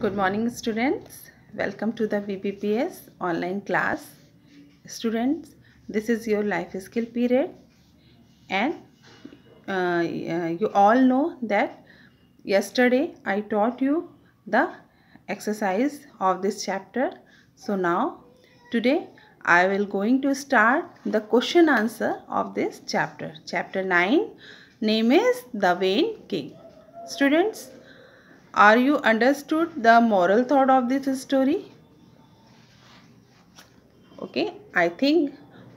Good morning, students. Welcome to the VBPS online class. Students, this is your life skill period, and you all know that yesterday I taught you the exercise of this chapter. So now today I will going to start the question answer of this chapter. Chapter 9, name is The Vain King. Students, are you understood the moral thought of this story? Okay, I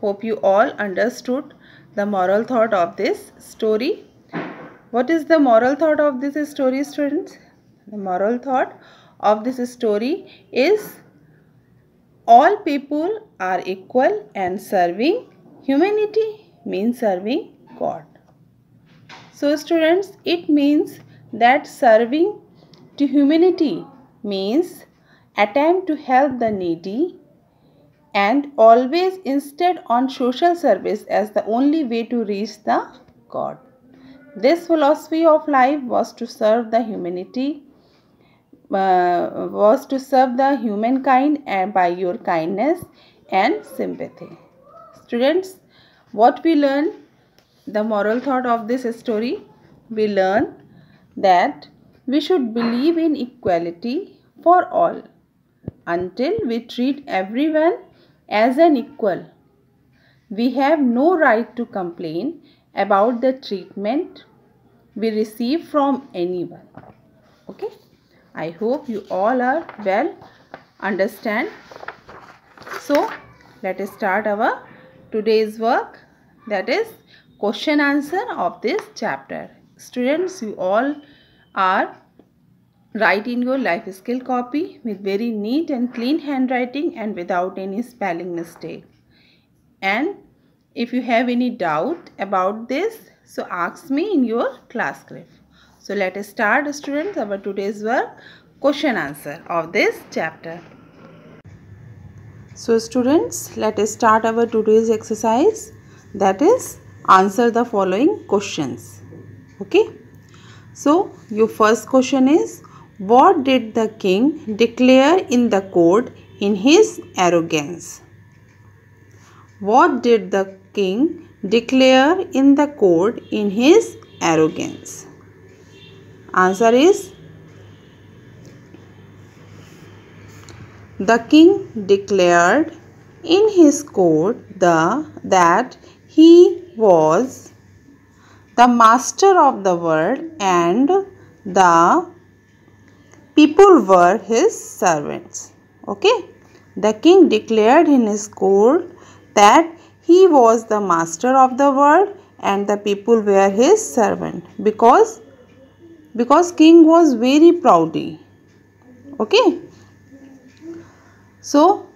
hope you all understood the moral thought of this story. What is the moral thought of this story, students? The moral thought of this story is all people are equal and serving humanity means serving God. So students, it means that serving to humanity means attempt to help the needy and always instead on social service as the only way to reach the God. This philosophy of life was to serve the humanity, humankind and by your kindness and sympathy. Students, what we learn, the moral thought of this story, we learn that we should believe in equality for all until we treat everyone as an equal. We have no right to complain about the treatment we receive from anyone. Okay? I hope you all are well understand. So, let us start our today's work, that is question answer of this chapter. Students, you all are write in your life skill copy with very neat and clean handwriting and without any spelling mistake. And if you have any doubt about this, so ask me in your class group. So let us start, students, our today's work, question answer of this chapter. So students, let us start our today's exercise, that is answer the following questions. Okay. So your first question is, what did the king declare in the court in his arrogance? What did the king declare in the court in his arrogance? Answer is, the king declared in his court that he was the master of the world and the people were his servants. Okay. The king declared in his court that he was the master of the world and the people were his servant because king was very proudy. Okay. So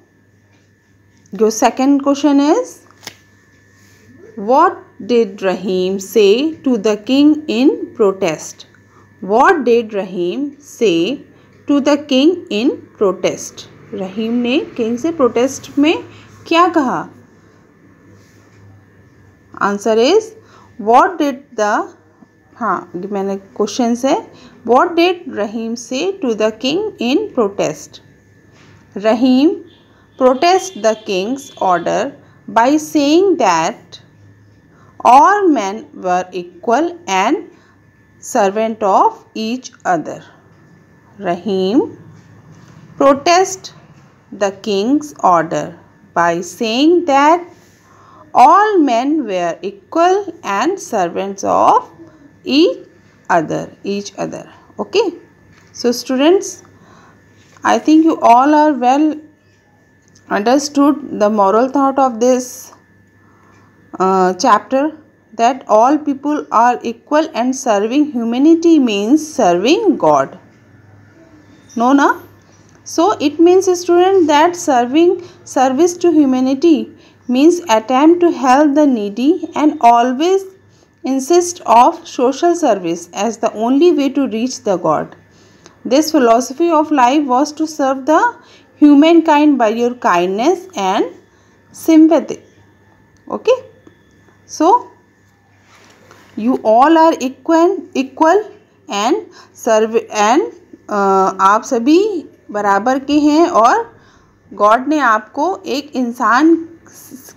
your second question is, what did Rahim say to the king in protest? What did Rahim say to the king in protest? रहीम ने king से protest में क्या कहा? Answer is, what did the man in question say, what did Rahim say to the king in protest? Rahim protest the king's order by saying that all men were equal and servant of each other. Rahim protest the king's order by saying that all men were equal and servants of each other. Okay. So students, I think you all are well understood the moral thought of this chapter, that all people are equal and serving humanity means serving God. No, na? So it means, student, that service to humanity means attempt to help the needy and always insist of social service as the only way to reach the God. This philosophy of life was to serve the humankind by your kindness and sympathy. Okay. So you all are equal and आप सभी बराबर के हैं और God ने आपको एक इंसान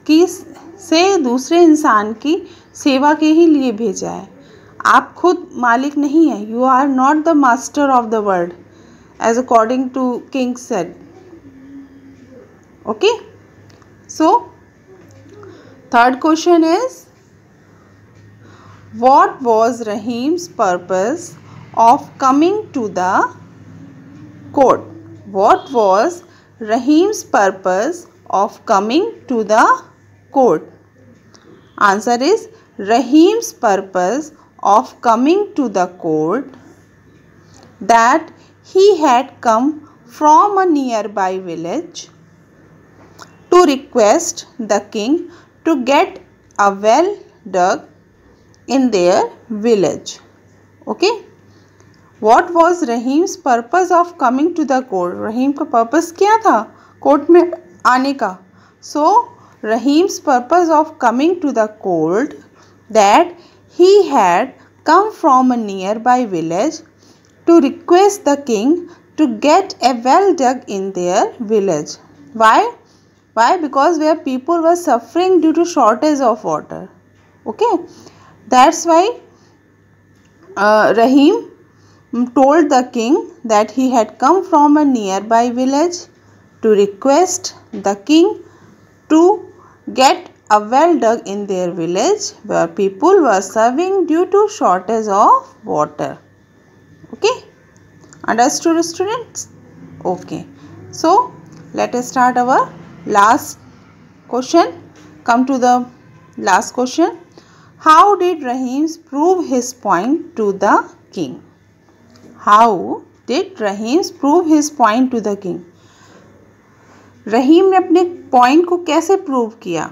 की से दूसरे इंसान की सेवा के ही लिए भेजा है। आप खुद मालिक नहीं हैं। You are not the master of the world as according to king said. Okay, so third question is what was Rahim's purpose of coming to the court? What was Rahim's purpose of coming to the court? Answer is Rahim's purpose of coming to the court that he had come from a nearby village to request the king to get a well dug in their village. Okay. What was Rahim's purpose of coming to the court? रहीम का purpose क्या था court में आने का? So Rahim's purpose of coming to the court that he had come from a nearby village to request the king to get a well dug in their village. Why? Because where people were suffering due to shortage of water. Okay, that's why Rahim told the king that he had come from a nearby village to request the king to get a well dug in their village where people were suffering due to shortage of water. Okay, understood students? Okay, so let us start our last question. Come to the last question. How did Rahim prove his point to the king? How did Rahim prove his point to the king? रहीम ने अपने point को कैसे prove किया?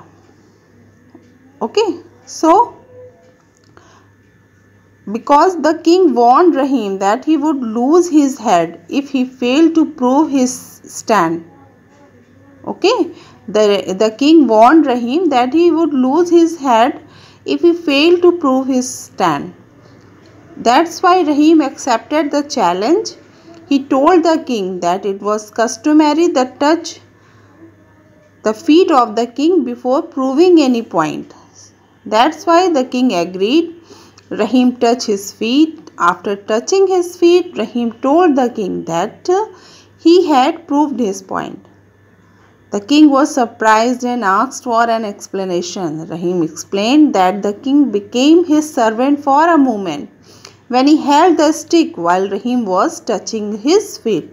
Okay, so because the king warned Rahim that he would lose his head if he failed to prove his stand. Okay, the king warned Rahim that he would lose his head if he failed to prove his stand. That's why Rahim accepted the challenge. He told the king that it was customary to touch the feet of the king before proving any point. That's why the king agreed. Rahim touched his feet. After touching his feet, Rahim told the king that he had proved his point. The king was surprised and asked for an explanation. Rahim explained that the king became his servant for a moment when he held the stick while Rahim was touching his feet.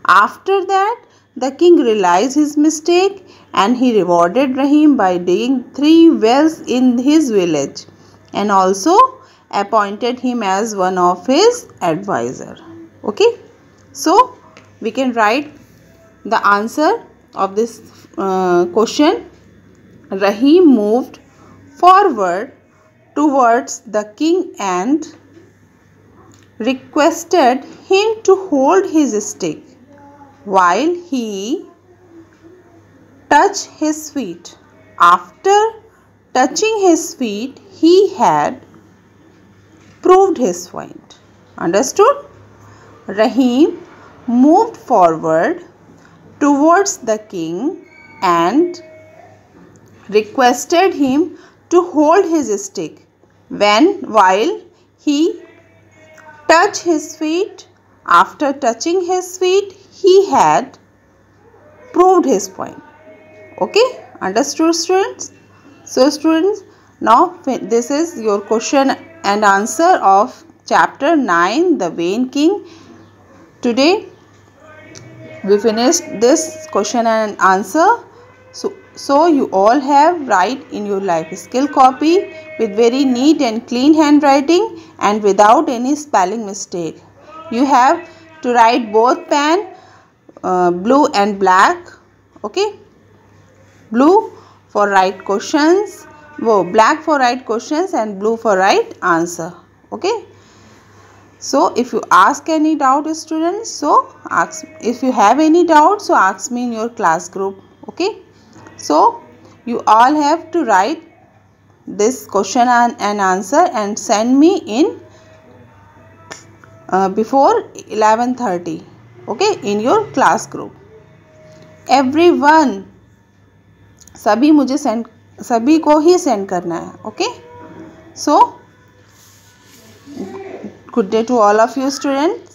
After that, the king realized his mistake and he rewarded Rahim by digging 3 wells in his village and also appointed him as one of his advisors. Okay, so we can write the answer of this question. Rahim moved forward towards the king and requested him to hold his stick while he touched his feet. After touching his feet, he had proved his point. Understood? Rahim moved forward towards the king and requested him to hold his stick while he touched his feet. After touching his feet, he had proved his point. Okay, understood students? So students, now this is your question and answer of chapter 9, The Vain King. Today we finished this question and answer. So you all have write in your life skill copy with very neat and clean handwriting and without any spelling mistake. You have to write both pen, blue and black. Okay, blue for right questions, black for right questions and blue for right answer. Okay, so if you ask any doubt students, so ask. If you have any doubt, so ask me in your class group. Okay, so you all have to write this question and answer and send me in before 11:30, okay, in your class group. Everyone, सभी मुझे send, सभी को ही send करना है, okay. So good day to all of you students.